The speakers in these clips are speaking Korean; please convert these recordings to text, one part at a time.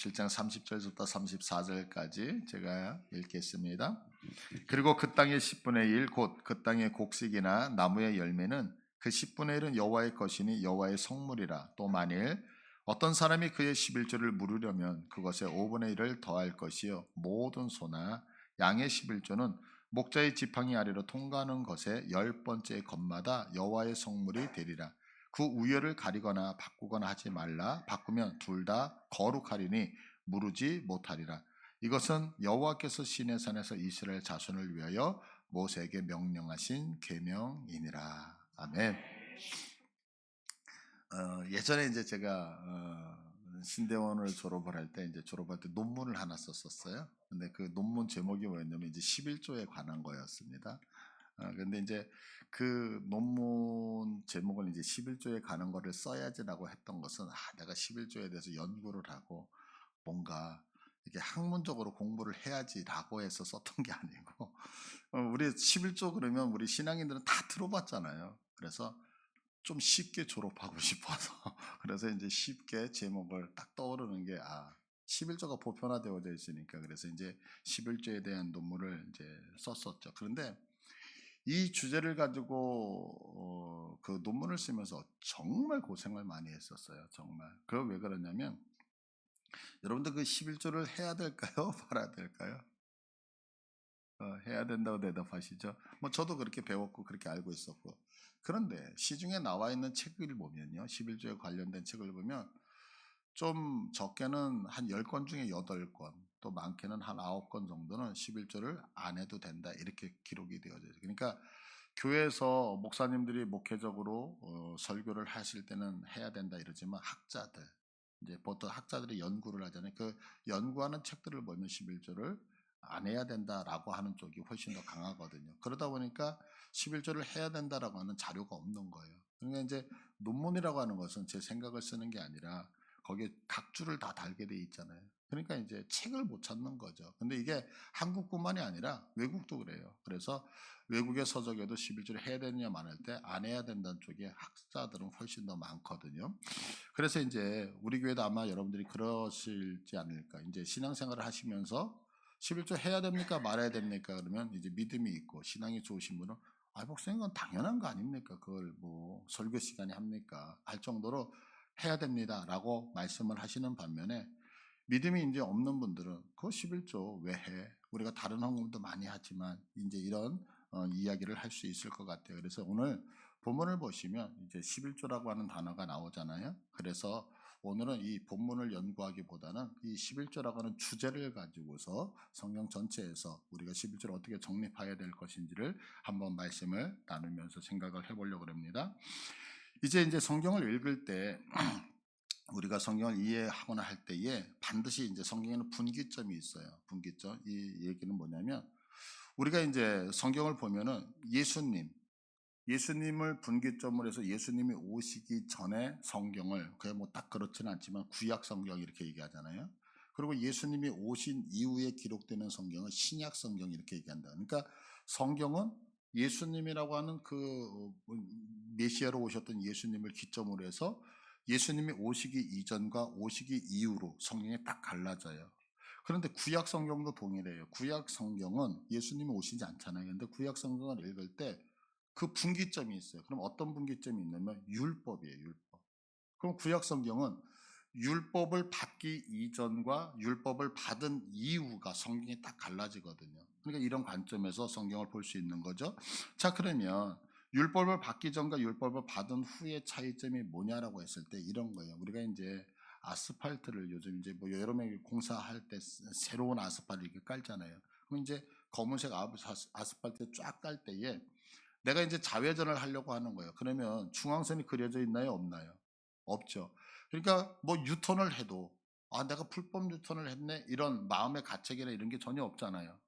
17장 30절부터 34절까지 제가 읽겠습니다. 그리고 그 땅의 10분의 1 곧 그 땅의 곡식이나 나무의 열매는 그 10분의 1은 여호와의 것이니 여호와의 성물이라. 또 만일 어떤 사람이 그의 11조를 물으려면 그것에 5분의 1을 더할 것이요 모든 소나 양의 11조는 목자의 지팡이 아래로 통과하는 것에 10번째 것마다 여호와의 성물이 되리라. 그 우열을 가리거나 바꾸거나 하지 말라. 바꾸면 둘 다 거룩하리니 무르지 못하리라. 이것은 여호와께서 시내산에서 이스라엘 자손을 위하여 모세에게 명령하신 계명이니라. 아멘. 예전에 이제 제가 신대원을 졸업을 할 때 이제 졸업할 때 논문을 하나 썼었어요. 근데 그 논문 제목이 뭐였냐면 이제 11조에 관한 거였습니다. 근데 이제 그 논문 제목을 이제 11조에 관한 거를 써야지라고 했던 것은 내가 11조에 대해서 연구를 하고 뭔가 이게 학문적으로 공부를 해야지라고 해서 썼던 게 아니고 우리 11조 그러면 우리 신앙인들은 다 들어봤잖아요. 그래서 좀 쉽게 졸업하고 싶어서 그래서 이제 쉽게 제목을 딱 떠오르는 게 11조가 보편화되어져 있으니까 그래서 이제 11조에 대한 논문을 이제 썼었죠. 그런데 이 주제를 가지고 그 논문을 쓰면서 정말 고생을 많이 했었어요. 정말. 그 왜 그러냐면 여러분들 그 11조를 해야 될까요? 말아야 될까요? 해야 된다고 대답하시죠. 뭐 저도 그렇게 배웠고 그렇게 알고 있었고. 그런데 시중에 나와 있는 책을 보면요. 11조에 관련된 책을 보면 좀 적게는 한 10권 중에 8권, 또 많게는 한 9권 정도는 11조를 안 해도 된다. 이렇게 기록이 되어져 있어요. 그러니까 교회에서 목사님들이 목회적으로 설교를 하실 때는 해야 된다 이러지만 학자들, 이제 보통 학자들이 연구를 하잖아요. 그 연구하는 책들을 보면 11조를 안 해야 된다라고 하는 쪽이 훨씬 더 강하거든요. 그러다 보니까 11조를 해야 된다라고 하는 자료가 없는 거예요. 그러니까 이제 논문이라고 하는 것은 제 생각을 쓰는 게 아니라 거기에 각 줄을 다 달게 돼 있잖아요. 그러니까 이제 책을 못 찾는 거죠. 근데 이게 한국뿐만이 아니라 외국도 그래요. 그래서 외국의 서적에도 11조를 해야 되느냐 말할 때 안 해야 된다는 쪽에 학자들은 훨씬 더 많거든요. 그래서 이제 우리 교회도 아마 여러분들이 그러실지 않을까. 이제 신앙생활을 하시면서 11조 해야 됩니까? 말아야 됩니까? 그러면 이제 믿음이 있고 신앙이 좋으신 분은 목사님 건 당연한 거 아닙니까? 그걸 뭐 설교 시간에 합니까? 할 정도로 해야 됩니다라고 말씀을 하시는 반면에 믿음이 이제 없는 분들은 그 11조 왜 해? 우리가 다른 헌금도 많이 하지만 이제 이런 이야기를 할 수 있을 것 같아요. 그래서 오늘 본문을 보시면 이제 11조라고 하는 단어가 나오잖아요. 그래서 오늘은 이 본문을 연구하기보다는 이 11조라고 하는 주제를 가지고서 성경 전체에서 우리가 11조를 어떻게 정립해야 될 것인지를 한번 말씀을 나누면서 생각을 해보려고 합니다. 이제 성경을 읽을 때 우리가 성경을 이해하거나 할 때에 반드시 이제 성경에는 분기점이 있어요. 분기점. 이 얘기는 뭐냐면 우리가 이제 성경을 보면은 예수님을 분기점으로 해서 예수님이 오시기 전에 성경을 그게 뭐 딱 그렇지는 않지만 구약 성경 이렇게 얘기하잖아요. 그리고 예수님이 오신 이후에 기록되는 성경은 신약 성경 이렇게 얘기한다. 그러니까 성경은 예수님이라고 하는 그 메시아로 오셨던 예수님을 기점으로 해서 예수님이 오시기 이전과 오시기 이후로 성경이 딱 갈라져요. 그런데 구약 성경도 동일해요. 구약 성경은 예수님이 오시지 않잖아요. 근데 구약 성경을 읽을 때 그 분기점이 있어요. 그럼 어떤 분기점이 있냐면 율법이에요. 율법. 그럼 구약 성경은 율법을 받기 이전과 율법을 받은 이후가 성경이 딱 갈라지거든요. 그러니까 이런 관점에서 성경을 볼 수 있는 거죠. 자, 그러면 율법을 받기 전과 율법을 받은 후의 차이점이 뭐냐라고 했을 때 이런 거예요. 우리가 이제 아스팔트를 요즘 이제 뭐 여름에 공사할 때 새로운 아스팔트를 이렇게 깔잖아요. 그럼 이제 검은색 아스팔트 쫙 깔 때에 내가 이제 자회전을 하려고 하는 거예요. 그러면 중앙선이 그려져 있나요? 없나요? 없죠. 그러니까 뭐 유턴을 해도 내가 불법 유턴을 했네 이런 마음의 가책이나 이런 게 전혀 없잖아요.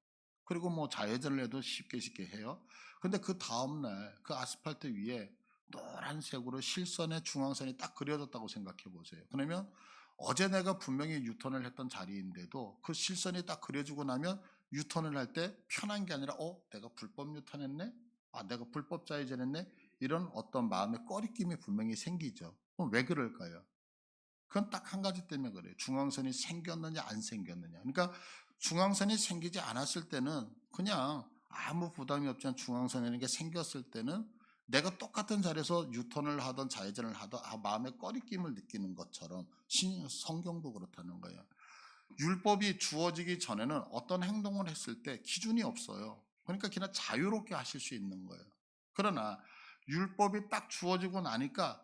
그리고 뭐 좌회전을 해도 쉽게 해요. 근데 그 다음날 그 아스팔트 위에 노란색으로 실선의 중앙선이 딱 그려졌다고 생각해 보세요. 그러면 어제 내가 분명히 유턴을 했던 자리인데도 그 실선이 딱 그려지고 나면 유턴을 할 때 편한 게 아니라 내가 불법 유턴했네? 내가 불법 좌회전했네? 이런 어떤 마음의 꺼리낌이 분명히 생기죠. 그럼 왜 그럴까요? 그건 딱 한 가지 때문에 그래요. 중앙선이 생겼느냐 안 생겼느냐. 그러니까 중앙선이 생기지 않았을 때는 그냥 아무 부담이 없지만 중앙선이라는 게 생겼을 때는 내가 똑같은 자리에서 유턴을 하던 좌회전을 하던 마음에 꺼리낌을 느끼는 것처럼 성경도 그렇다는 거예요. 율법이 주어지기 전에는 어떤 행동을 했을 때 기준이 없어요. 그러니까 그냥 자유롭게 하실 수 있는 거예요. 그러나 율법이 딱 주어지고 나니까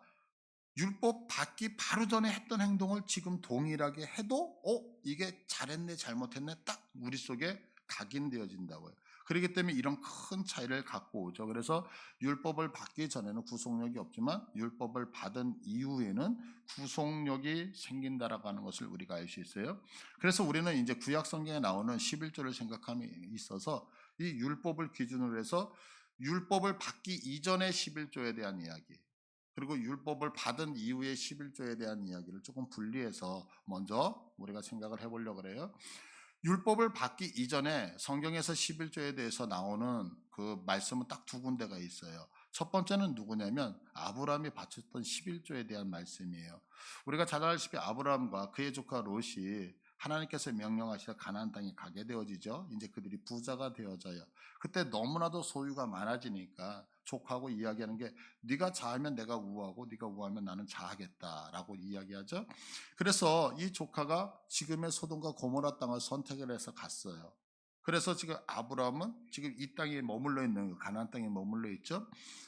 율법 받기 바로 전에 했던 행동을 지금 동일하게 해도 이게 잘했네 잘못했네 딱 우리 속에 각인되어진다고요. 그렇기 때문에 이런 큰 차이를 갖고 오죠. 그래서 율법을 받기 전에는 구속력이 없지만 율법을 받은 이후에는 구속력이 생긴다라고 하는 것을 우리가 알 수 있어요. 그래서 우리는 이제 구약 성경에 나오는 11조를 생각함에 있어서 이 율법을 기준으로 해서 율법을 받기 이전의 11조에 대한 이야기, 그리고 율법을 받은 이후의 11조에 대한 이야기를 조금 분리해서 먼저 우리가 생각을 해보려고 그래요. 율법을 받기 이전에 성경에서 11조에 대해서 나오는 그 말씀은 딱 두 군데가 있어요. 첫 번째는 누구냐면 아브라함이 바쳤던 11조에 대한 말씀이에요. 우리가 잘 알다시피 아브라함과 그의 조카 롯이 하나님께서 명령하시다 가나안 땅에 가게 되어지죠. 이제 그들이 부자가 되어져요. 그때 너무나도 소유가 많아지니까 조카하고 이야기하는 게 네가 자하면 내가 우하고 네가 우하면 나는 자하겠다라고 이야기하죠. 그래서 이 조카가 지금의 소돔과 고모라 땅을 선택을 해서 갔어요. 그래서 지금 아브라함은 지금 이 땅에 머물러 있는 거, 가나안 땅에 머물러 있죠.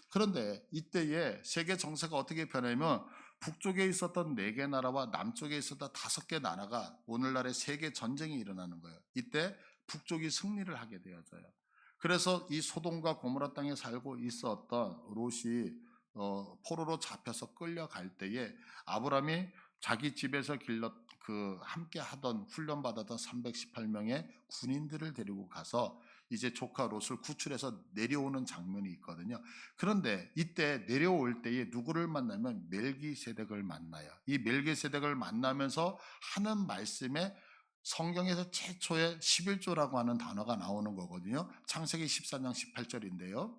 그런데 이때에 세계 정세가 어떻게 변하면 북쪽에 있었던 4개 나라와 남쪽에 있었던 5개 나라가 오늘날의 세계 전쟁이 일어나는 거예요. 이때 북쪽이 승리를 하게 되어져요. 그래서 이 소돔과 고모라 땅에 살고 있었던 롯이 포로로 잡혀서 끌려갈 때에 아브라함이 자기 집에서 함께 하던 훈련 받았던 318명의 군인들을 데리고 가서 이제 조카 롯을 구출해서 내려오는 장면이 있거든요. 그런데 이때 내려올 때에 누구를 만나면 멜기세덱을 만나요. 이 멜기세덱을 만나면서 하는 말씀에 성경에서 최초의 11조라고 하는 단어가 나오는 거거든요. 창세기 14장 18절인데요.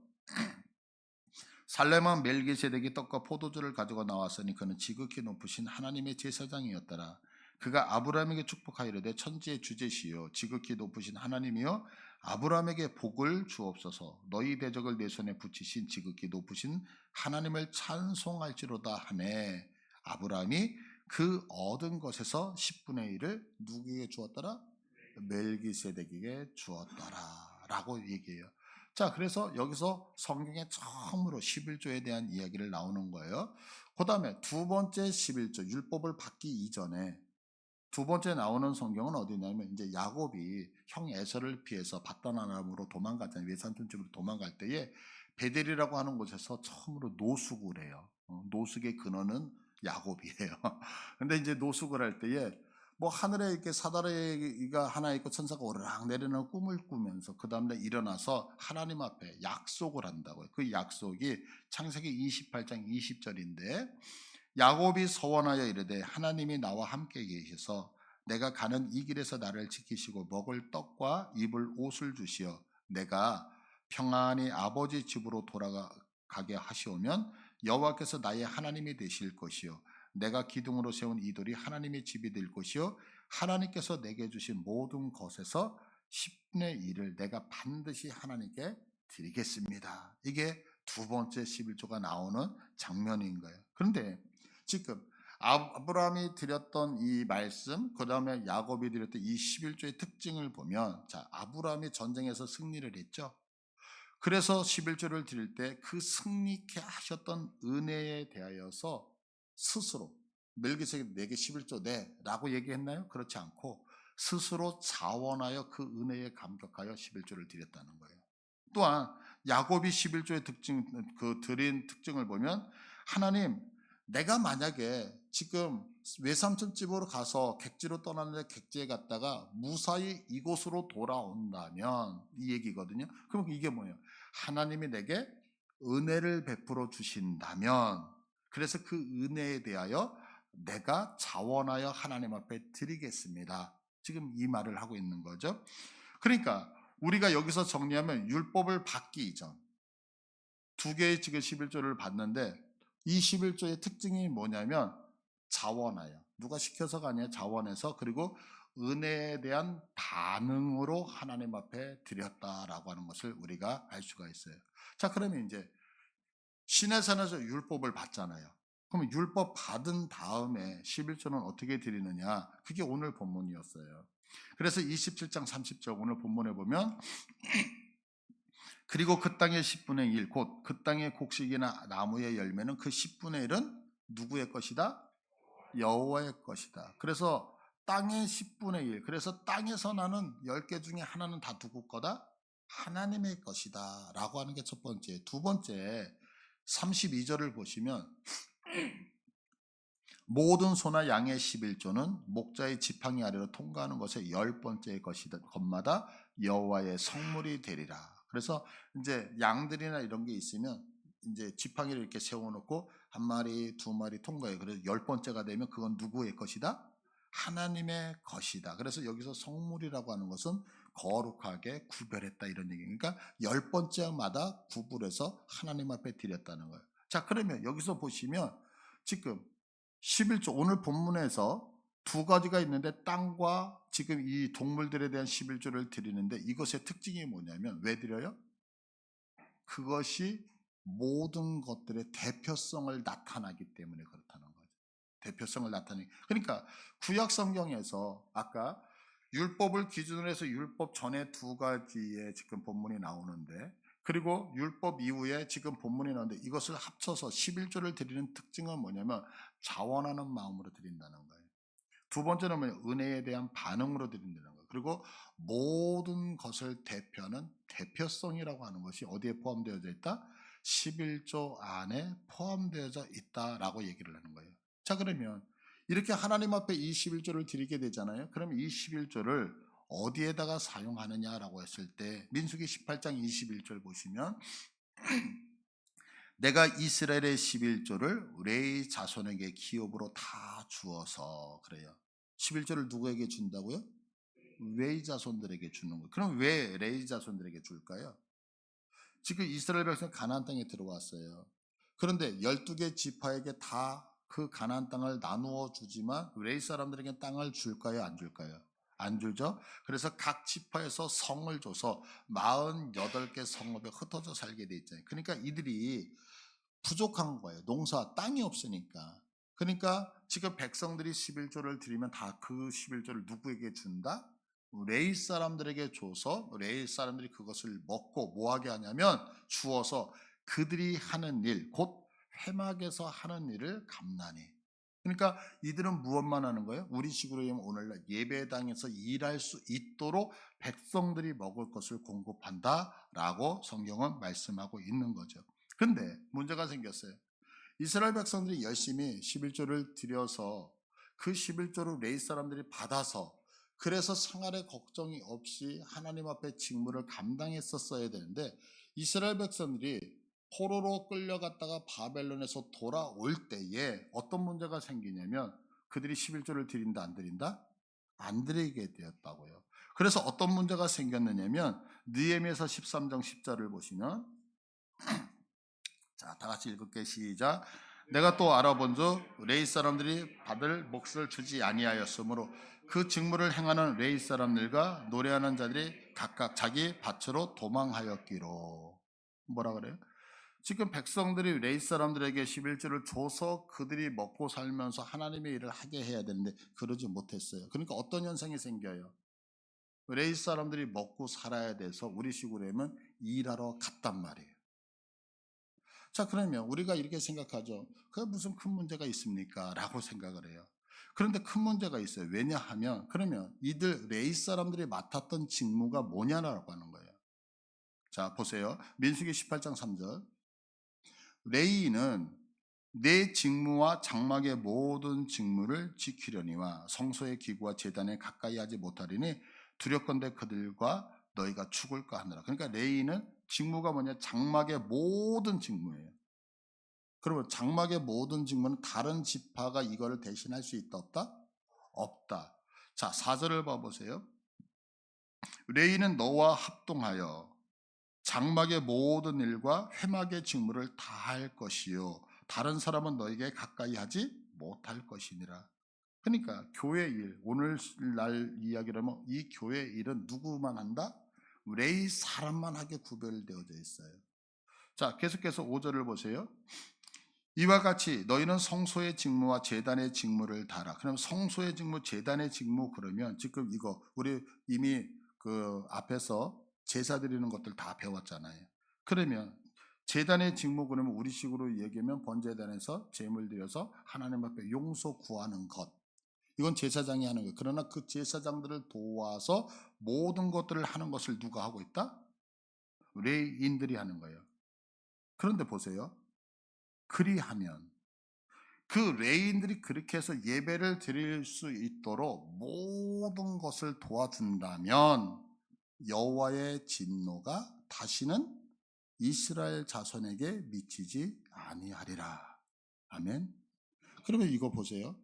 살렘은 멜기세덱이 떡과 포도주를 가지고 나왔으니 그는 지극히 높으신 하나님의 제사장이었더라. 그가 아브라함에게 축복하이르되 천지의 주제시요 지극히 높으신 하나님이여 아브라함에게 복을 주옵소서. 너희 대적을 내 손에 붙이신 지극히 높으신 하나님을 찬송할지로다 하네. 아브라함이 그 얻은 것에서 10분의 1을 누구에게 주었더라? 멜기세덱에게 주었더라 라고 얘기해요. 자, 그래서 여기서 성경에 처음으로 11조에 대한 이야기를 나오는 거예요. 그 다음에 두 번째 11조, 율법을 받기 이전에 두 번째 나오는 성경은 어디냐면 이제 야곱이 형 에서를 피해서 바단 아람으로 도망갔잖아요. 외삼촌 집으로 도망갈 때에 베델이라고 하는 곳에서 처음으로 노숙을 해요. 노숙의 근원은 야곱이에요. 근데 이제 노숙을 할 때에 뭐 하늘에 이렇게 사다리가 하나 있고 천사가 오르락 내리는 꿈을 꾸면서 그 다음날 일어나서 하나님 앞에 약속을 한다고요. 그 약속이 창세기 28장 20절인데 야곱이 서원하여 이르되 하나님이 나와 함께 계셔서 내가 가는 이 길에서 나를 지키시고 먹을 떡과 입을 옷을 주시어 내가 평안히 아버지 집으로 돌아가게 하시오면 여호와께서 나의 하나님이 되실 것이요 내가 기둥으로 세운 이 돌이 하나님의 집이 될 것이요 하나님께서 내게 주신 모든 것에서 10분의 1을 내가 반드시 하나님께 드리겠습니다. 이게 두 번째 11조가 나오는 장면인 거예요. 그런데 지금 아브라함이 드렸던 이 말씀, 그 다음에 야곱이 드렸던 이 11조의 특징을 보면, 자, 아브라함이 전쟁에서 승리를 했죠. 그래서 11조를 드릴 때 그 승리케 하셨던 은혜에 대하여서 스스로 멜기세덱 내게 11조 내라고 얘기했나요? 그렇지 않고 스스로 자원하여 그 은혜에 감격하여 11조를 드렸다는 거예요. 또한 야곱이 11조의 드린 특징을 보면 하나님, 내가 만약에 지금 외삼촌 집으로 가서 객지로 떠났는데 객지에 갔다가 무사히 이곳으로 돌아온다면 이 얘기거든요. 그럼 이게 뭐예요? 하나님이 내게 은혜를 베풀어 주신다면 그래서 그 은혜에 대하여 내가 자원하여 하나님 앞에 드리겠습니다. 지금 이 말을 하고 있는 거죠. 그러니까 우리가 여기서 정리하면 율법을 받기 이전 두 개의 지금 11조를 받는데 이 11조의 특징이 뭐냐면 자원하여 누가 시켜서가 아니라 자원해서, 그리고 은혜에 대한 반응으로 하나님 앞에 드렸다라고 하는 것을 우리가 알 수가 있어요. 자, 그러면 이제 시내산에서 율법을 받잖아요. 그러면 율법 받은 다음에 11조는 어떻게 드리느냐? 그게 오늘 본문이었어요. 그래서 27장 30절 오늘 본문에 보면, 그리고 그 땅의 10분의 1, 곧 그 땅의 곡식이나 나무의 열매는 그 10분의 1은 누구의 것이다? 여호와의 것이다. 그래서 땅의 10분의 1, 그래서 땅에서 나는 10개 중에 하나는 다 누구 거다? 하나님의 것이다 라고 하는 게 첫 번째. 두 번째, 32절을 보시면, 모든 소나 양의 11조는 목자의 지팡이 아래로 통과하는 것의 10번째 것마다 여호와의 성물이 되리라. 그래서 이제 양들이나 이런 게 있으면 이제 지팡이를 이렇게 세워놓고 한 마리, 두 마리 통과해요. 그래서 10번째가 되면 그건 누구의 것이다? 하나님의 것이다. 그래서 여기서 성물이라고 하는 것은 거룩하게 구별했다 이런 얘기예요. 그러니까 10번째마다 구분해서 하나님 앞에 드렸다는 거예요. 자, 그러면 여기서 보시면 지금 11조, 오늘 본문에서 두 가지가 있는데, 땅과 지금 이 동물들에 대한 11조를 드리는데, 이것의 특징이 뭐냐면, 왜 드려요? 그것이 모든 것들의 대표성을 나타나기 때문에 그렇다는 거죠. 대표성을 나타내기. 그러니까 구약 성경에서 아까 율법을 기준으로 해서 율법 전에 두 가지의 지금 본문이 나오는데, 그리고 율법 이후에 지금 본문이 나오는데, 이것을 합쳐서 11조를 드리는 특징은 뭐냐면 자원하는 마음으로 드린다는 거예요. 두 번째는 은혜에 대한 반응으로 드린다는 거예요. 그리고 모든 것을 대표하는 대표성이라고 하는 것이 어디에 포함되어져 있다? 11조 안에 포함되어져 있다라고 얘기를 하는 거예요. 자, 그러면 이렇게 하나님 앞에 이 11조를 드리게 되잖아요. 그러면 이 11조를 어디에다가 사용하느냐라고 했을 때, 민수기 18장 21절 보시면, 내가 이스라엘의 11조를 레위 자손에게 기업으로 다 주어서, 그래요. 11조를 누구에게 준다고요? 레위 자손들에게 주는 거예요. 그럼 왜 레위 자손들에게 줄까요? 지금 이스라엘 백성 가나안 땅에 들어왔어요. 그런데 12개 지파에게 다 그 가나안 땅을 나누어 주지만 레위 사람들에게 땅을 줄까요? 안 줄까요? 안 주죠. 그래서 각 지파에서 성을 줘서 48개 성읍에 흩어져 살게 돼 있잖아요. 그러니까 이들이 부족한 거예요. 농사, 땅이 없으니까. 그러니까 지금 백성들이 11조를 드리면 다 그 11조를 누구에게 준다? 레위 사람들에게 줘서 레위 사람들이 그것을 먹고 뭐 하게 하냐면 주어서 그들이 하는 일, 곧 회막에서 하는 일을 감나니. 그러니까 이들은 무엇만 하는 거예요? 우리 식으로 하면 오늘날 예배당에서 일할 수 있도록 백성들이 먹을 것을 공급한다라고 성경은 말씀하고 있는 거죠. 근데 문제가 생겼어요. 이스라엘 백성들이 열심히 11조를 드려서 그 11조를 레위 사람들이 받아서, 그래서 생활에 걱정이 없이 하나님 앞에 직무를 감당했었어야 되는데, 이스라엘 백성들이 포로로 끌려갔다가 바벨론에서 돌아올 때에 어떤 문제가 생기냐면, 그들이 11조를 드린다 안 드린다? 안 드리게 되었다고요. 그래서 어떤 문제가 생겼느냐면, 느헤미야서 13장 10절을 보시면, 자, 다 같이 읽을게. 시작. 내가 또 알아본즉 레위 사람들이 받을 몫을 주지 아니하였으므로 그 직무를 행하는 레위 사람들과 노래하는 자들이 각각 자기 밭으로 도망하였기로. 뭐라 그래요? 지금 백성들이 레위 사람들에게 11조를 줘서 그들이 먹고 살면서 하나님의 일을 하게 해야 되는데 그러지 못했어요. 그러니까 어떤 현상이 생겨요? 레위 사람들이 먹고 살아야 돼서 우리 식으로 하면 일하러 갔단 말이에요. 자, 그러면 우리가 이렇게 생각하죠. 그게 무슨 큰 문제가 있습니까? 라고 생각을 해요. 그런데 큰 문제가 있어요. 왜냐하면, 그러면 이들 레위 사람들이 맡았던 직무가 뭐냐라고 하는 거예요. 자, 보세요. 민수기 18장 3절. 레위인은 내 직무와 장막의 모든 직무를 지키려니와 성소의 기구와 제단에 가까이 하지 못하리니 두렵건대 그들과 너희가 죽을까 하느라. 그러니까 레위인은 직무가 뭐냐? 장막의 모든 직무예요. 그러면 장막의 모든 직무는 다른 지파가 이거를 대신할 수 있다 없다? 없다. 자, 4절을 봐보세요. 레위는 너와 합동하여 장막의 모든 일과 회막의 직무를 다 할 것이요 다른 사람은 너에게 가까이 하지 못할 것이니라. 그러니까 교회 일, 오늘날 이야기라면 이 교회 일은 누구만 한다? 레위 사람만 하게 구별되어져 있어요. 자, 계속해서 5절을 보세요. 이와 같이 너희는 성소의 직무와 제단의 직무를 다라. 그럼 성소의 직무, 제단의 직무 그러면 지금 이거 우리 이미 그 앞에서 제사 드리는 것들 다 배웠잖아요. 그러면 제단의 직무 그러면 우리식으로 얘기하면 번제단에서 제물 드려서 하나님 앞에 용서 구하는 것. 이건 제사장이 하는 거예요. 그러나 그 제사장들을 도와서 모든 것들을 하는 것을 누가 하고 있다? 레위인들이 하는 거예요. 그런데 보세요. 그리하면 그 레위인들이 그렇게 해서 예배를 드릴 수 있도록 모든 것을 도와준다면 여호와의 진노가 다시는 이스라엘 자손에게 미치지 아니하리라. 아멘. 그러면 이거 보세요.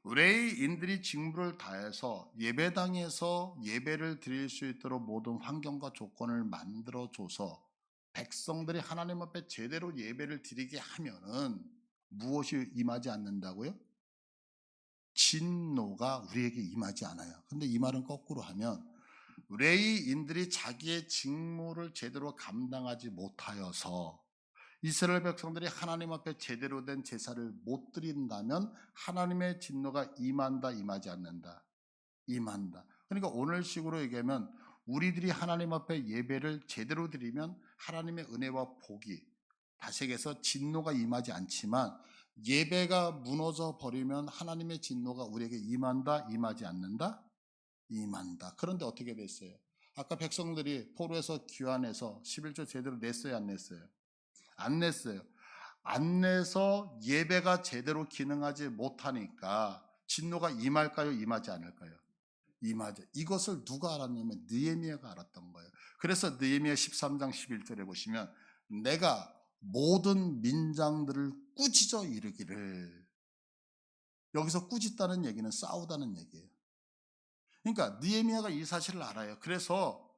레위인들이 직무를 다해서 예배당에서 예배를 드릴 수 있도록 모든 환경과 조건을 만들어줘서 백성들이 하나님 앞에 제대로 예배를 드리게 하면은 무엇이 임하지 않는다고요? 진노가 우리에게 임하지 않아요. 근데 이 말은 거꾸로 하면 레위인들이 자기의 직무를 제대로 감당하지 못하여서 이스라엘 백성들이 하나님 앞에 제대로 된 제사를 못 드린다면 하나님의 진노가 임한다, 임하지 않는다. 임한다. 그러니까 오늘식으로 얘기하면 우리들이 하나님 앞에 예배를 제대로 드리면 하나님의 은혜와 복이, 다시 얘기해서 진노가 임하지 않지만 예배가 무너져 버리면 하나님의 진노가 우리에게 임한다, 임하지 않는다? 임한다. 그런데 어떻게 됐어요? 아까 백성들이 포로에서 귀환해서 11조 제대로 냈어요, 안 냈어요? 안 냈어요. 안 내서 예배가 제대로 기능하지 못하니까 진노가 임할까요? 임하지 않을까요? 임하죠. 이것을 누가 알았냐면 느헤미야가 알았던 거예요. 그래서 느헤미야 13장 11절에 보시면 내가 모든 민장들을 꾸짖어 이르기를, 여기서 꾸짖다는 얘기는 싸우다는 얘기예요. 그러니까 느헤미야가 이 사실을 알아요. 그래서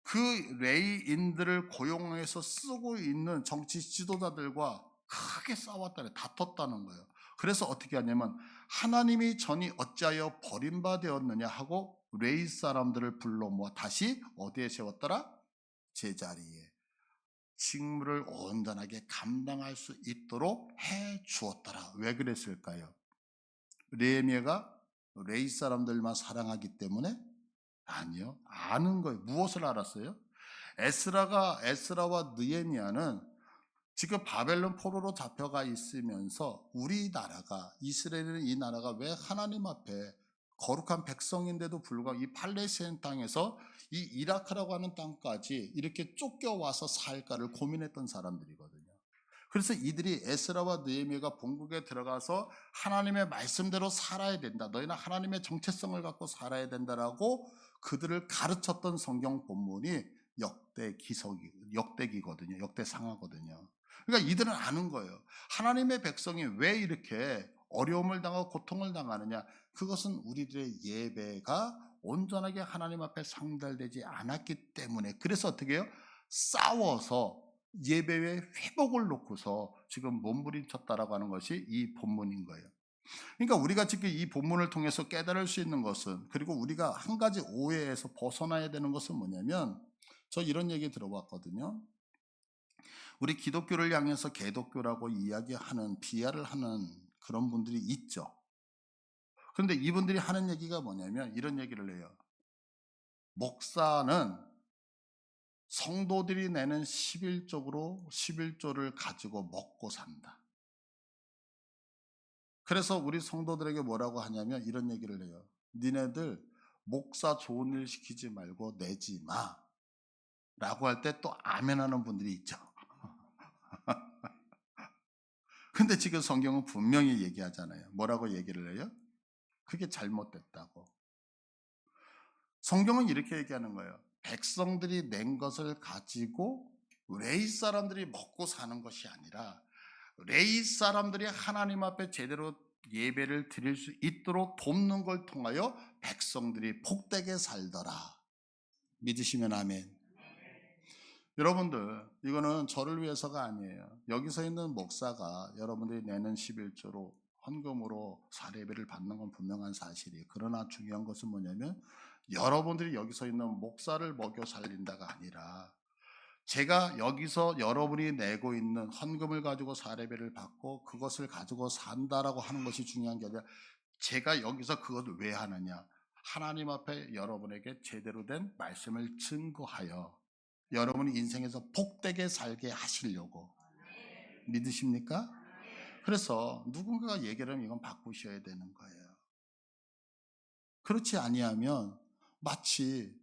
그 레위인들을 고용해서 쓰고 있는 정치 지도자들과 크게 싸웠다는, 다퉜다는 거예요. 그래서 어떻게 하냐면 하나님이 전이 어찌하여 버림받았느냐 하고 레위 사람들을 불러 모아 다시 어디에 세웠더라? 제자리에 직무를 온전하게 감당할 수 있도록 해 주었더라. 왜 그랬을까요? 느헤미야가 레위 사람들만 사랑하기 때문에? 아니요. 아는 거예요. 무엇을 알았어요? 에스라와 느헤미야는 지금 바벨론 포로로 잡혀가 있으면서 우리나라가, 이스라엘은 이 나라가 왜 하나님 앞에 거룩한 백성인데도 불구하고 이 팔레스타인 땅에서 이 이라크라고 하는 땅까지 이렇게 쫓겨와서 살까를 고민했던 사람들이거든요. 그래서 이들이 에스라와 느헤미야가 본국에 들어가서 하나님의 말씀대로 살아야 된다. 너희는 하나님의 정체성을 갖고 살아야 된다라고 그들을 가르쳤던 성경 본문이 역대기거든요. 역대상하거든요. 그러니까 이들은 아는 거예요. 하나님의 백성이 왜 이렇게 어려움을 당하고 고통을 당하느냐? 그것은 우리들의 예배가 온전하게 하나님 앞에 상달되지 않았기 때문에. 그래서 어떻게 해요? 싸워서 예배의 회복을 놓고서 지금 몸부림쳤다라고 하는 것이 이 본문인 거예요. 그러니까 우리가 지금 이 본문을 통해서 깨달을 수 있는 것은, 그리고 우리가 한 가지 오해에서 벗어나야 되는 것은 뭐냐면, 저 이런 얘기 들어봤거든요. 우리 기독교를 향해서 개독교라고 이야기하는, 비하를 하는 그런 분들이 있죠. 그런데 이분들이 하는 얘기가 뭐냐면 이런 얘기를 해요. 목사는 성도들이 내는 11조를 가지고 먹고 산다. 그래서 우리 성도들에게 뭐라고 하냐면 이런 얘기를 해요. 니네들 목사 좋은 일 시키지 말고 내지 마 라고 할 때 또 아멘 하는 분들이 있죠. 근데 지금 성경은 분명히 얘기하잖아요. 뭐라고 얘기를 해요? 그게 잘못됐다고. 성경은 이렇게 얘기하는 거예요. 백성들이 낸 것을 가지고 레위 사람들이 먹고 사는 것이 아니라 레위 사람들이 하나님 앞에 제대로 예배를 드릴 수 있도록 돕는 걸 통하여 백성들이 복되게 살더라. 믿으시면 아멘. 여러분들, 이거는 저를 위해서가 아니에요. 여기서 있는 목사가 여러분들이 내는 11조로 헌금으로 사례비를 받는 건 분명한 사실이에요. 그러나 중요한 것은 뭐냐면 여러분들이 여기서 있는 목사를 먹여 살린다가 아니라 제가 여기서 여러분이 내고 있는 헌금을 가지고 사례비를 받고 그것을 가지고 산다라고 하는 것이 중요한 게 아니라 제가 여기서 그것을 왜 하느냐. 하나님 앞에 여러분에게 제대로 된 말씀을 증거하여 여러분이 인생에서 복되게 살게 하시려고. 믿으십니까? 그래서 누군가가 얘기를 하면 이건 바꾸셔야 되는 거예요. 그렇지 아니하면 마치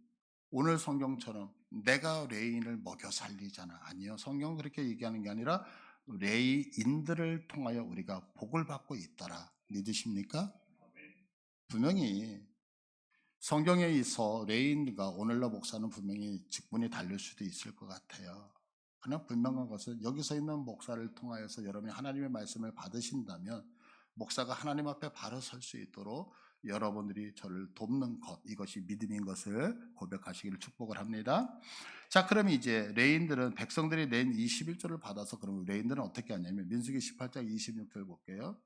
오늘 성경처럼 내가 레인을 먹여 살리잖아. 아니요. 성경은 그렇게 얘기하는 게 아니라 레이인들을 통하여 우리가 복을 받고 있더라. 믿으십니까? 분명히 성경에 있어 레인과 오늘날 목사는 분명히 직분이 다를 수도 있을 것 같아요. 그러나 분명한 것은 여기서 있는 목사를 통하여서 여러분이 하나님의 말씀을 받으신다면 목사가 하나님 앞에 바로 설 수 있도록 여러분들이 저를 돕는 것, 이것이 믿음인 것을 고백하시기를 축복을 합니다. 자, 그럼 이제 레인들은 백성들이 낸 이 11조를 받아서 그럼 레인들은 어떻게 하냐면 민수기 18장 26절 볼게요.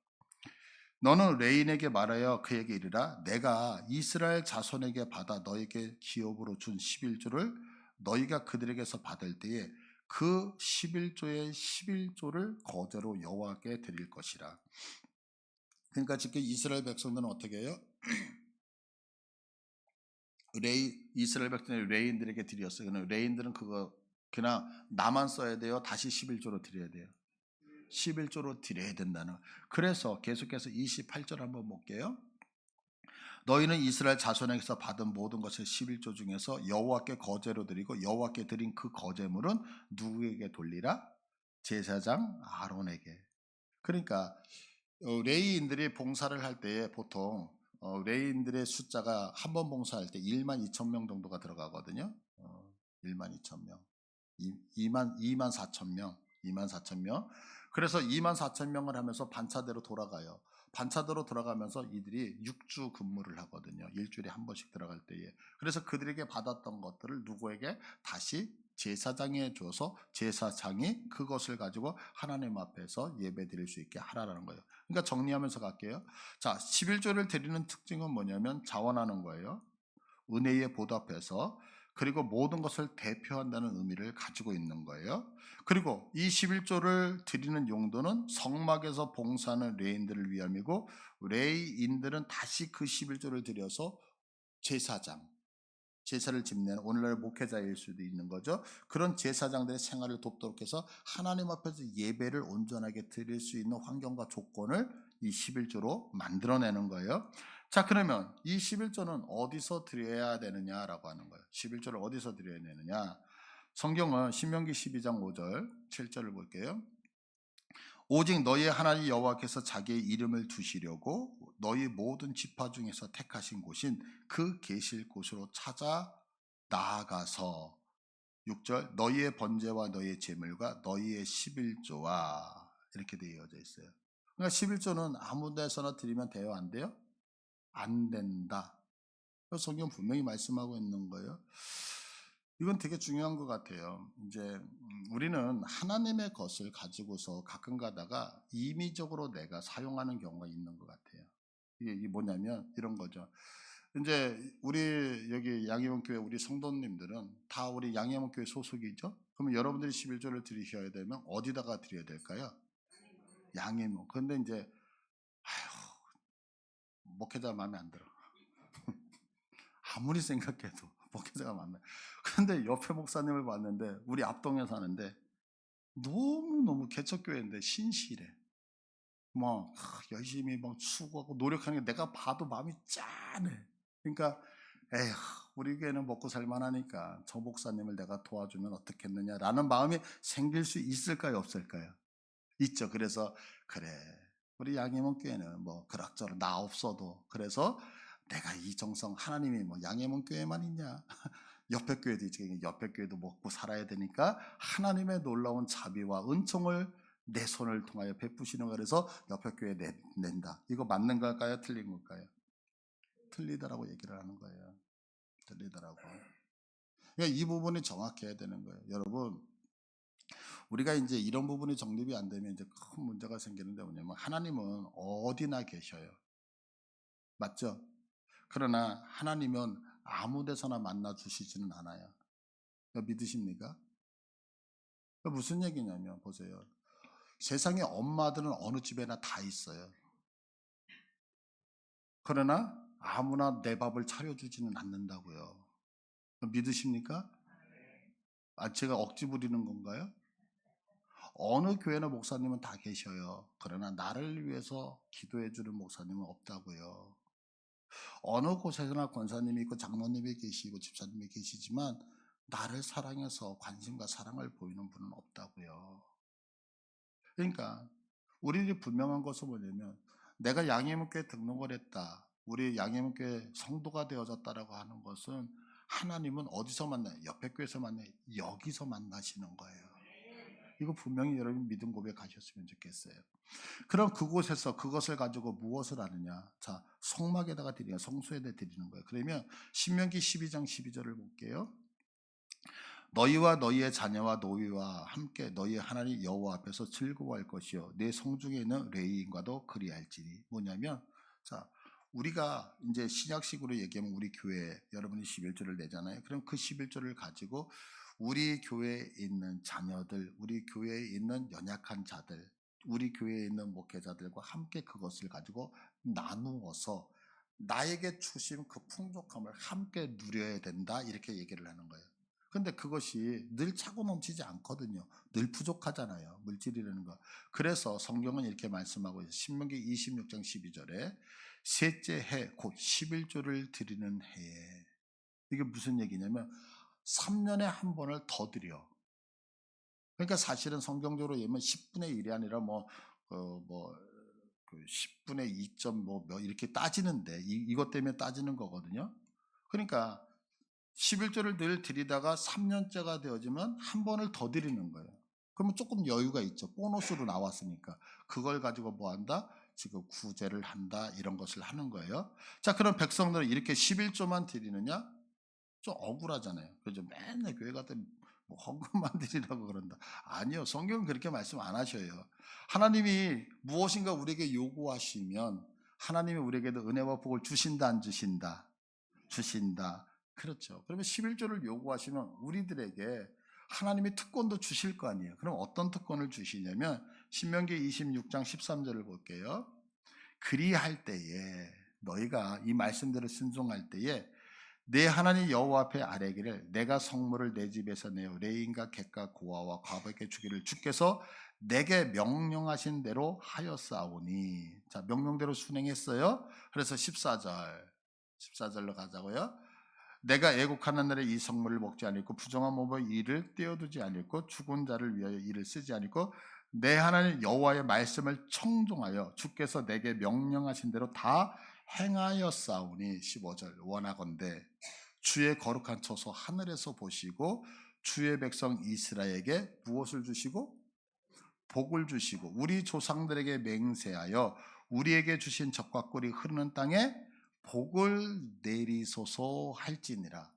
너는 레인에게 말하여 그에게 이르라 내가 이스라엘 자손에게 받아 너에게 기업으로 준 11조를 너희가 그들에게서 받을 때에 그 11조의 11조를 거제로 여호와께 드릴 것이라. 그러니까 지금 이스라엘 백성들은 어떻게 해요? 이스라엘 백성들이 레인들에게 드렸어요. 레인들은 그거 그냥 나만 써야 돼요? 다시 11조로 드려야 돼요? 11조로 드려야 된다는. 그래서 계속해서 28절 한번 볼게요. 너희는 이스라엘 자손에게서 받은 모든 것의 11조 중에서 여호와께 거제로 드리고 여호와께 드린 그 거제물은 누구에게 돌리라? 제사장 아론에게. 그러니까 레위인들이 봉사를 할 때에 보통 레위인들의 숫자가 한 번 봉사할 때 1만 2천 명 정도가 들어가거든요. 1만 2천 명, 2만 4천 명, 2만 4천 명. 그래서 2만 4천 명을 하면서 반차대로 돌아가요. 반차대로 돌아가면서 이들이 6주 근무를 하거든요. 일주일에 한 번씩 들어갈 때에. 그래서 그들에게 받았던 것들을 누구에게 다시 제사장에 줘서 제사장이 그것을 가지고 하나님 앞에서 예배 드릴 수 있게 하라라는 거예요. 그러니까 정리하면서 갈게요. 자, 11조를 드리는 특징은 뭐냐면 자원하는 거예요. 은혜에 보답해서. 그리고 모든 것을 대표한다는 의미를 가지고 있는 거예요. 그리고 이 11조를 드리는 용도는 성막에서 봉사하는 레인들을 위함이고 레이인들은 다시 그 11조를 드려서 제사장, 제사를 집내는 오늘날 목회자일 수도 있는 거죠. 그런 제사장들의 생활을 돕도록 해서 하나님 앞에서 예배를 온전하게 드릴 수 있는 환경과 조건을 이 11조로 만들어내는 거예요. 자, 그러면 이 11조는 어디서 드려야 되느냐라고 하는 거예요. 11조를 어디서 드려야 되느냐? 성경은 신명기 12장 5절 7절을 볼게요. 오직 너희 하나님 여호와께서 자기의 이름을 두시려고 너희 모든 지파 중에서 택하신 곳인 그 계실 곳으로 찾아 나아가서 6절 너희의 번제와 너희의 제물과 너희의 11조와 이렇게 되어져 있어요. 그러니까 11조는 아무 데서나 드리면 돼요? 안 돼요? 안 된다. 성경 분명히 말씀하고 있는 거예요. 이건 되게 중요한 것 같아요. 이제 우리는 하나님의 것을 가지고서 가끔 가다가 임의적으로 내가 사용하는 경우가 있는 것 같아요. 이게 뭐냐면 이런 거죠. 이제 우리 여기 양해원 교회 우리 성도님들은 다 우리 양해원 교회 소속이죠. 그러면 여러분들이 11조를 드리셔야 되면 어디다가 드려야 될까요? 양해원. 그런데 이제 아휴, 목회자 마음에 안 들어. 아무리 생각해도 목회자가 많네. 근데 옆에 목사님을 봤는데 우리 앞동에 사는데 너무너무 개척교회인데 신실해. 막 열심히 막 수고하고 노력하는 게 내가 봐도 마음이 짠해. 그러니까 에휴 우리 교회는 먹고 살만하니까 저 목사님을 내가 도와주면 어떻겠느냐라는 마음이 생길 수 있을까요 없을까요? 있죠. 그래서 그래 우리 양해문 교회는 뭐 그럭저럭 나 없어도 그래서 내가 이 정성 하나님이 뭐 양해문 교회만 있냐 옆에 교회도 있지 옆에 교회도 먹고 살아야 되니까 하나님의 놀라운 자비와 은총을 내 손을 통하여 베푸시는 거라서 옆에 교회에 낸다. 이거 맞는 걸까요? 틀린 걸까요? 틀리다라고 얘기를 하는 거예요. 틀리더라고. 그러니까 이 부분이 정확해야 되는 거예요. 여러분 우리가 이제 이런 부분이 정립이 안 되면 이제 큰 문제가 생기는데 뭐냐면 하나님은 어디나 계셔요. 맞죠? 그러나 하나님은 아무 데서나 만나 주시지는 않아요. 믿으십니까? 무슨 얘기냐면 보세요. 세상에 엄마들은 어느 집에나 다 있어요. 그러나 아무나 내 밥을 차려주지는 않는다고요. 믿으십니까? 제가 억지 부리는 건가요? 어느 교회나 목사님은 다 계셔요. 그러나 나를 위해서 기도해 주는 목사님은 없다고요. 어느 곳에서나 권사님이 있고 장로님이 계시고 집사님이 계시지만 나를 사랑해서 관심과 사랑을 보이는 분은 없다고요. 그러니까 우리들이 분명한 것은 뭐냐면 내가 양해문교회 등록을 했다. 우리 양해문교회 성도가 되어졌다라고 하는 것은 하나님은 어디서 만나요? 옆에 교회에서 만나요? 여기서 만나시는 거예요. 이거 분명히 여러분 믿음 고백하셨으면 좋겠어요. 그럼 그곳에서 그것을 가지고 무엇을 하느냐? 자, 성막에다가 드리는 성소에다 드리는 거예요. 그러면 신명기 12장 12절을 볼게요. 너희와 너희의 자녀와 노이와 함께 너희의 하나님 여호와 앞에서 즐거워할 것이요 내 성중에 있는 레위인과도 그리할지니. 뭐냐면 자, 우리가 이제 신약식으로 얘기하면 우리 교회 여러분이 11조를 내잖아요. 그럼 그 11조를 가지고 우리 교회에 있는 자녀들, 우리 교회에 있는 연약한 자들, 우리 교회에 있는 목회자들과 함께 그것을 가지고 나누어서 나에게 주신 그 풍족함을 함께 누려야 된다, 이렇게 얘기를 하는 거예요. 근데 그것이 늘 차고 넘치지 않거든요. 늘 부족하잖아요. 물질이라는 거. 그래서 성경은 이렇게 말씀하고 있어요. 신명기 26장 12절에 셋째 해 곧 11조를 드리는 해에, 이게 무슨 얘기냐면 3년에 한 번을 더 드려. 그러니까 사실은 성경적으로 얘기하면 10분의 1이 아니라 그 10분의 2점 몇 이렇게 따지는데 이것 때문에 따지는 거거든요. 그러니까 11조를 늘 드리다가 3년째가 되어지면 한 번을 더 드리는 거예요. 그러면 조금 여유가 있죠. 보너스로 나왔으니까. 그걸 가지고 뭐 한다? 지금 구제를 한다, 이런 것을 하는 거예요. 자, 그럼 백성들은 이렇게 11조만 드리느냐? 좀 억울하잖아요. 그죠? 맨날 교회 갔더니 뭐 헌금만 드리라고 그런다. 아니요. 성경은 그렇게 말씀 안 하셔요. 하나님이 무엇인가 우리에게 요구하시면 하나님이 우리에게도 은혜와 복을 주신다, 안 주신다? 주신다. 그렇죠. 그러면 11조를 요구하시면 우리들에게 하나님이 특권도 주실 거 아니에요. 그럼 어떤 특권을 주시냐면 신명기 26장 13절을 볼게요. 그리할 때에 너희가 이 말씀대로 순종할 때에 내 하나님 여호와 앞에 아뢰기를 내가 성물을 내 집에서 내어 레인과 객과 고아와 과부에게 주기를 주께서 내게 명령하신 대로 하였사오니. 자, 명령대로 순행했어요. 그래서 14절로 가자고요. 내가 애국하는 날에 이 성물을 먹지 않고 부정한 몸의 일을 떼어두지 않고 죽은 자를 위하여 일을 쓰지 않고 내 하나님 여호와의 말씀을 청종하여 주께서 내게 명령하신 대로 다 행하였사오니. 15절 원하건대 주의 거룩한 처소 하늘에서 보시고 주의 백성 이스라엘에게 무엇을 주시고 복을 주시고 우리 조상들에게 맹세하여 우리에게 주신 적과 꿀이 흐르는 땅에 복을 내리소서 할지니라.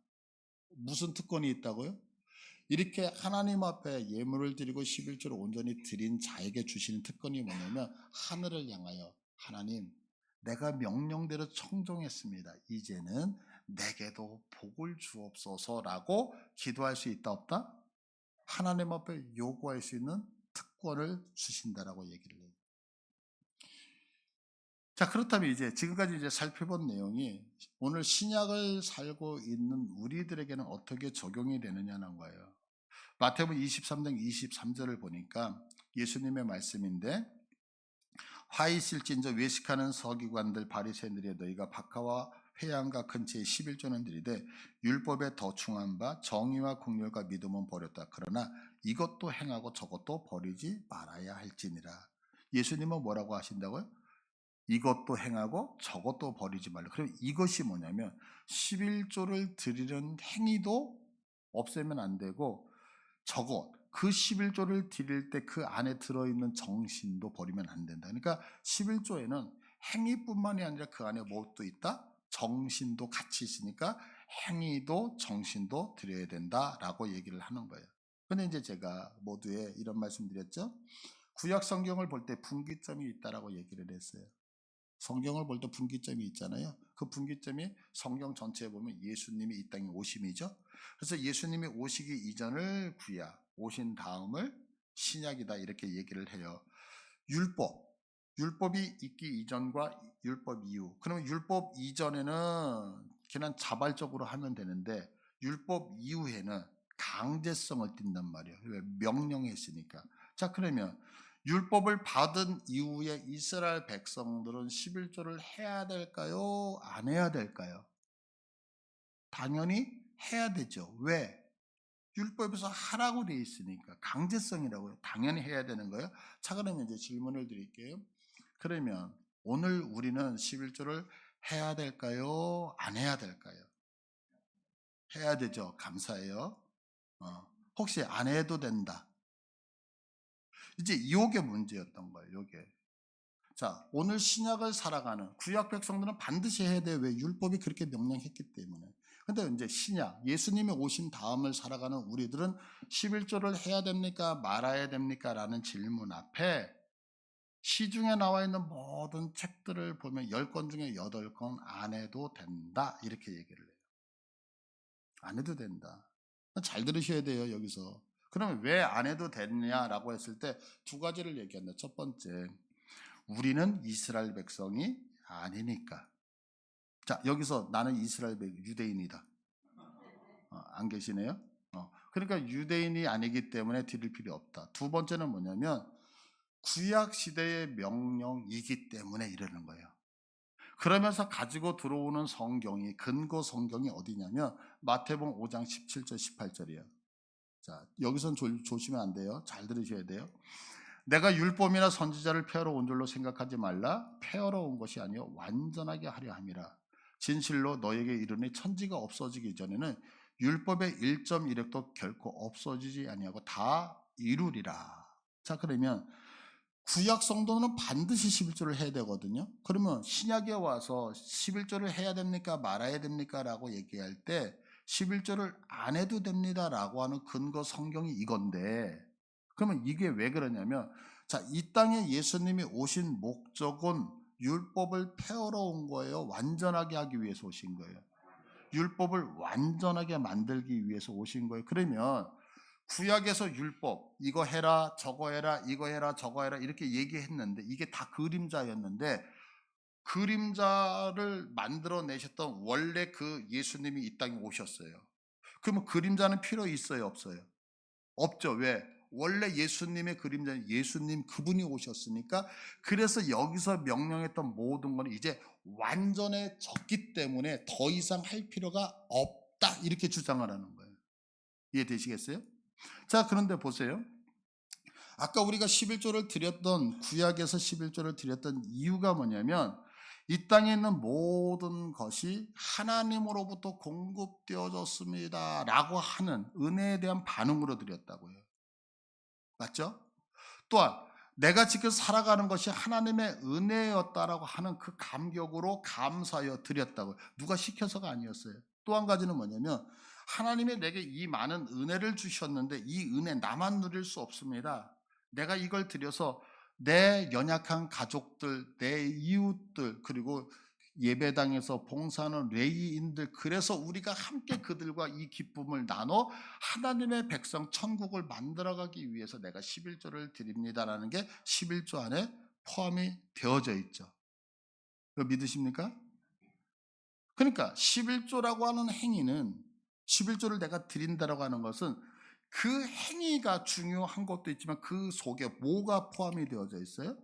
무슨 특권이 있다고요? 이렇게 하나님 앞에 예물을 드리고 11조를 온전히 드린 자에게 주시는 특권이 뭐냐면 하늘을 향하여 하나님, 내가 명령대로 청종했습니다. 이제는 내게도 복을 주옵소서라고 기도할 수 있다 없다? 하나님 앞에 요구할 수 있는 특권을 주신다라고 얘기를 해요. 자, 그렇다면 이제 지금까지 이제 살펴본 내용이 오늘 신약을 살고 있는 우리들에게는 어떻게 적용이 되느냐는 거예요. 마태복음 23장 23절을 보니까 예수님의 말씀인데 화 있을진저 외식하는 서기관들 바리새인들이 너희가 박하와 회양과 근처에 11조는 드리되 율법에 더 충한 바 정의와 긍휼과 믿음은 버렸다. 그러나 이것도 행하고 저것도 버리지 말아야 할지니라. 예수님은 뭐라고 하신다고요? 이것도 행하고 저것도 버리지 말라. 그럼 이것이 뭐냐면 11조를 드리는 행위도 없애면 안 되고 저것 그 11조를 드릴 때 그 안에 들어있는 정신도 버리면 안 된다. 그러니까 11조에는 행위뿐만이 아니라 그 안에 무엇도 있다? 정신도 같이 있으니까 행위도 정신도 드려야 된다라고 얘기를 하는 거예요. 근데 이제 제가 모두에 이런 말씀 드렸죠. 구약 성경을 볼 때 분기점이 있다라고 얘기를 했어요. 성경을 볼 때 분기점이 있잖아요. 그 분기점이 성경 전체에 보면 예수님이 이 땅에 오심이죠. 그래서 예수님이 오시기 이전을 구약, 오신 다음을 신약이다 이렇게 얘기를 해요. 율법이 있기 이전과 율법 이후. 그러면 율법 이전에는 그냥 자발적으로 하면 되는데 율법 이후에는 강제성을 띈단 말이에요. 왜? 명령했으니까. 자, 그러면 율법을 받은 이후에 이스라엘 백성들은 11조를 해야 될까요? 안 해야 될까요? 당연히 해야 되죠. 왜? 율법에서 하라고 돼 있으니까. 강제성이라고요. 당연히 해야 되는 거예요. 자, 그러면 이제 질문을 드릴게요. 그러면 오늘 우리는 11조를 해야 될까요? 안 해야 될까요? 해야 되죠. 감사해요. 혹시 안 해도 된다. 이제 요게 문제였던 거예요. 요게. 자, 오늘 신약을 살아가는 구약 백성들은 반드시 해야 돼요. 왜? 율법이 그렇게 명령했기 때문에. 근데 이제 신약, 예수님이 오신 다음을 살아가는 우리들은 11조를 해야 됩니까? 말아야 됩니까? 라는 질문 앞에 시중에 나와 있는 모든 책들을 보면 10권 중에 8권 안 해도 된다. 이렇게 얘기를 해요. 안 해도 된다. 잘 들으셔야 돼요, 여기서. 그러면 왜 안 해도 됐냐라고 했을 때 두 가지를 얘기한다. 첫 번째, 우리는 이스라엘 백성이 아니니까. 자, 여기서 나는 이스라엘 유대인이다. 안 계시네요? 그러니까 유대인이 아니기 때문에 드릴 필요 없다. 두 번째는 뭐냐면 구약 시대의 명령이기 때문에 이러는 거예요. 그러면서 가지고 들어오는 성경이 근거 성경이 어디냐면 마태복음 5장 17절 18절이에요. 자, 여기선 조시면 안 돼요. 잘 들으셔야 돼요. 내가 율법이나 선지자를 폐하러 온 줄로 생각하지 말라. 폐하러 온 것이 아니요 완전하게 하려 함이라. 진실로 너에게 이르니 천지가 없어지기 전에는 율법의 1.1획도 결코 없어지지 아니하고 다 이루리라. 자, 그러면 구약 성도는 반드시 11조를 해야 되거든요. 그러면 신약에 와서 11조를 해야 됩니까? 말아야 됩니까? 라고 얘기할 때 11조를 안 해도 됩니다라고 하는 근거 성경이 이건데, 그러면 이게 왜 그러냐면, 자, 이 땅에 예수님이 오신 목적은 율법을 폐하러 온 거예요. 완전하게 하기 위해서 오신 거예요. 율법을 완전하게 만들기 위해서 오신 거예요. 그러면 구약에서 율법, 이거 해라, 저거 해라, 이거 해라, 저거 해라 이렇게 얘기했는데 이게 다 그림자였는데, 그림자를 만들어내셨던 원래 그 예수님이 이 땅에 오셨어요. 그러면 그림자는 필요 있어요, 없어요? 없죠. 왜? 원래 예수님의 그림자는 예수님 그분이 오셨으니까. 그래서 여기서 명령했던 모든 건 이제 완전해졌기 때문에 더 이상 할 필요가 없다 이렇게 주장을 하는 거예요. 이해되시겠어요? 자, 그런데 보세요. 아까 우리가 11조를 드렸던, 구약에서 11조를 드렸던 이유가 뭐냐면 이 땅에 있는 모든 것이 하나님으로부터 공급되어졌습니다 라고 하는 은혜에 대한 반응으로 드렸다고요. 맞죠? 또한 내가 지금 살아가는 것이 하나님의 은혜였다라고 하는 그 감격으로 감사하여 드렸다고요. 누가 시켜서가 아니었어요. 또 한 가지는 뭐냐면 하나님이 내게 이 많은 은혜를 주셨는데 이 은혜 나만 누릴 수 없습니다. 내가 이걸 드려서 내 연약한 가족들, 내 이웃들, 그리고 예배당에서 봉사하는 레이인들, 그래서 우리가 함께 그들과 이 기쁨을 나눠 하나님의 백성 천국을 만들어가기 위해서 내가 11조를 드립니다라는 게 11조 안에 포함이 되어져 있죠. 그거 믿으십니까? 그러니까 11조라고 하는 행위는, 11조를 내가 드린다라고 하는 것은 그 행위가 중요한 것도 있지만 그 속에 뭐가 포함이 되어져 있어요?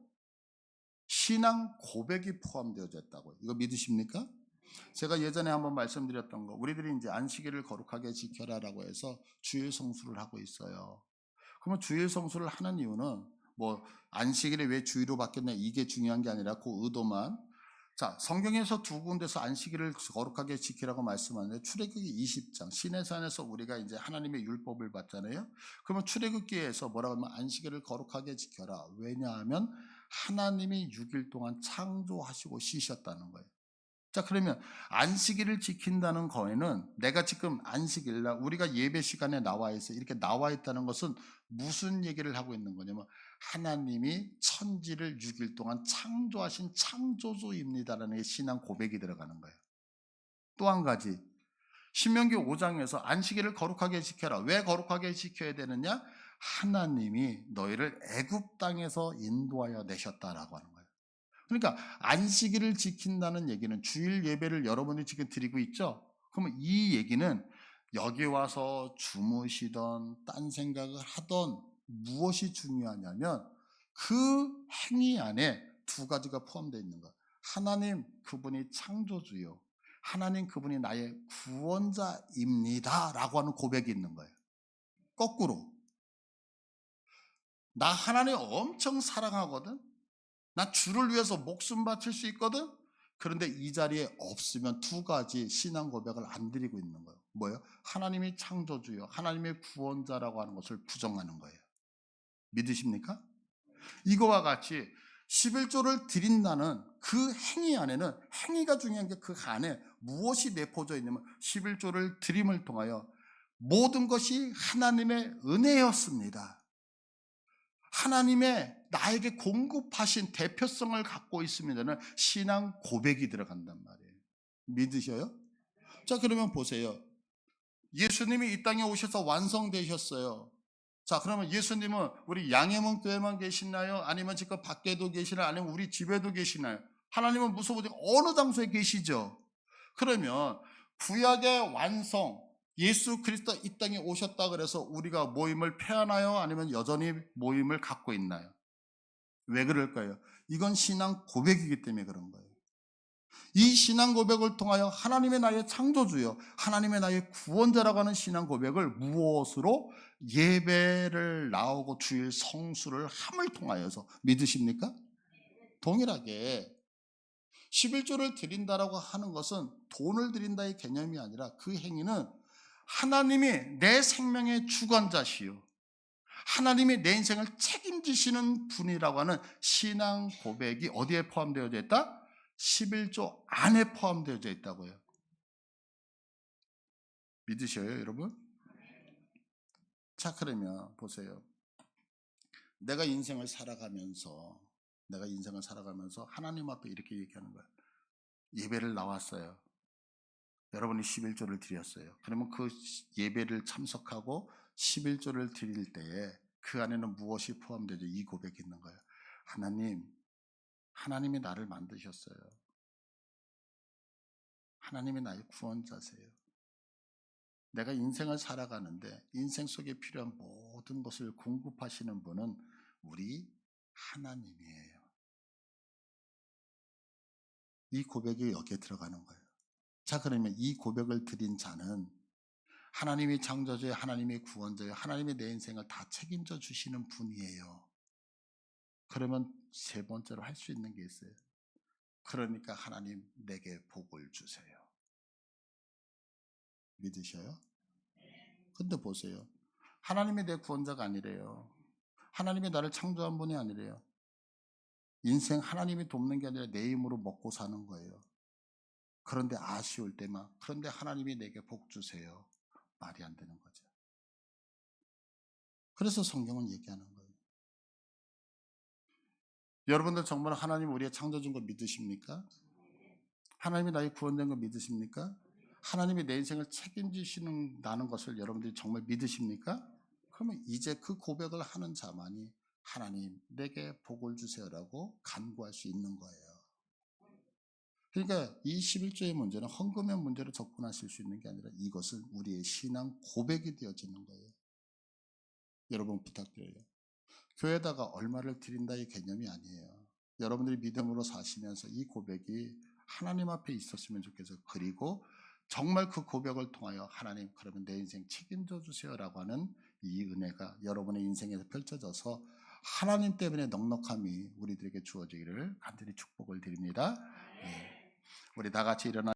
신앙 고백이 포함되어져 있다고요. 이거 믿으십니까? 제가 예전에 한번 말씀드렸던 거, 우리들이 이제 안식일을 거룩하게 지켜라라고 해서 주일 성수를 하고 있어요. 그러면 주일 성수를 하는 이유는 뭐 안식일이 왜 주일로 바뀌었냐 이게 중요한 게 아니라 그 의도만. 자, 성경에서 두 군데서 안식일을 거룩하게 지키라고 말씀하는데 출애굽기 20장 시내산에서 우리가 이제 하나님의 율법을 받잖아요. 그러면 출애굽기에서 뭐라고 하면 안식일을 거룩하게 지켜라. 왜냐하면 하나님이 6일 동안 창조하시고 쉬셨다는 거예요. 자, 그러면 안식일을 지킨다는 거에는 내가 지금 안식일 날 우리가 예배 시간에 나와 있어 이렇게 나와 있다는 것은 무슨 얘기를 하고 있는 거냐면 하나님이 천지를 6일 동안 창조하신 창조주입니다라는 신앙 고백이 들어가는 거예요. 또 한 가지 신명기 5장에서 안식일을 거룩하게 지켜라. 왜 거룩하게 지켜야 되느냐? 하나님이 너희를 애굽 땅에서 인도하여 내셨다라고 하는 거예요. 그러니까 안식일을 지킨다는 얘기는 주일 예배를 여러분이 지금 드리고 있죠? 그러면 이 얘기는 여기 와서 주무시던 딴 생각을 하던 무엇이 중요하냐면 그 행위 안에 두 가지가 포함되어 있는 거예요. 하나님 그분이 창조주요. 하나님 그분이 나의 구원자입니다 라고 하는 고백이 있는 거예요. 거꾸로 나 하나님 엄청 사랑하거든. 나 주를 위해서 목숨 바칠 수 있거든. 그런데 이 자리에 없으면 두 가지 신앙 고백을 안 드리고 있는 거예요. 뭐예요? 하나님이 창조주요, 하나님의 구원자라고 하는 것을 부정하는 거예요. 믿으십니까? 이거와 같이 11조를 드린다는 그 행위 안에는 행위가 중요한 게 그 안에 무엇이 내포져 있냐면 11조를 드림을 통하여 모든 것이 하나님의 은혜였습니다. 하나님의 나에게 공급하신 대표성을 갖고 있으면 신앙 고백이 들어간단 말이에요. 믿으셔요? 자, 그러면 보세요. 예수님이 이 땅에 오셔서 완성되셨어요. 자, 그러면 예수님은 우리 양해문 교회만 계시나요? 아니면 지금 밖에도 계시나요? 아니면 우리 집에도 계시나요? 하나님은 무서워지 어느 장소에 계시죠? 그러면 구약의 완성, 예수 그리스도 이 땅에 오셨다 그래서 우리가 모임을 폐하나요? 아니면 여전히 모임을 갖고 있나요? 왜 그럴까요? 이건 신앙 고백이기 때문에 그런 거예요. 이 신앙 고백을 통하여 하나님의 나의 창조주요, 하나님의 나의 구원자라고 하는 신앙 고백을 무엇으로? 예배를 나오고 주일 성수를 함을 통하여서. 믿으십니까? 동일하게 11조를 드린다라고 하는 것은 돈을 드린다의 개념이 아니라 그 행위는 하나님이 내 생명의 주관자시요, 하나님이 내 인생을 책임지시는 분이라고 하는 신앙 고백이 어디에 포함되어 있다? 11조 안에 포함되어 있다고요. 믿으셔요, 여러분? 자, 그러면 보세요. 내가 인생을 살아가면서 하나님 앞에 이렇게 얘기하는 거예요. 예배를 나왔어요. 여러분이 11조를 드렸어요. 그러면 그 예배를 참석하고 11조를 드릴 때에 그 안에는 무엇이 포함되죠? 이 고백이 있는 거예요. 하나님이 나를 만드셨어요. 하나님이 나의 구원자세요. 내가 인생을 살아가는데 인생 속에 필요한 모든 것을 공급하시는 분은 우리 하나님이에요. 이 고백이 여기에 들어가는 거예요. 자, 그러면 이 고백을 드린 자는 하나님이 창조주의, 하나님의 구원자예요. 하나님이 내 인생을 다 책임져 주시는 분이에요. 그러면 세 번째로 할 수 있는 게 있어요. 그러니까 하나님 내게 복을 주세요. 믿으셔요? 근데 보세요. 하나님이 내 구원자가 아니래요. 하나님이 나를 창조한 분이 아니래요. 인생 하나님이 돕는 게 아니라 내 힘으로 먹고 사는 거예요. 그런데 아쉬울 때만, 그런데 하나님이 내게 복 주세요. 말이 안 되는 거죠. 그래서 성경은 얘기하는 거예요. 여러분들 정말 하나님 우리의 창조준 거 믿으십니까? 하나님이 나의 구원된 거 믿으십니까? 하나님이 내 인생을 책임지시는 것을 여러분들이 정말 믿으십니까? 그러면 이제 그 고백을 하는 자만이 하나님 내게 복을 주세요라고 간구할 수 있는 거예요. 그러니까 이 11조의 문제는 헌금의 문제로 접근하실 수 있는 게 아니라 이것은 우리의 신앙 고백이 되어지는 거예요. 여러분 부탁드려요. 교회에다가 얼마를 드린다의 개념이 아니에요. 여러분들이 믿음으로 사시면서 이 고백이 하나님 앞에 있었으면 좋겠어요. 그리고 정말 그 고백을 통하여 하나님 그러면 내 인생 책임져 주세요라고 하는 이 은혜가 여러분의 인생에서 펼쳐져서 하나님 때문에 넉넉함이 우리들에게 주어지기를 간절히 축복을 드립니다. 네. 우리 다 같이 일어나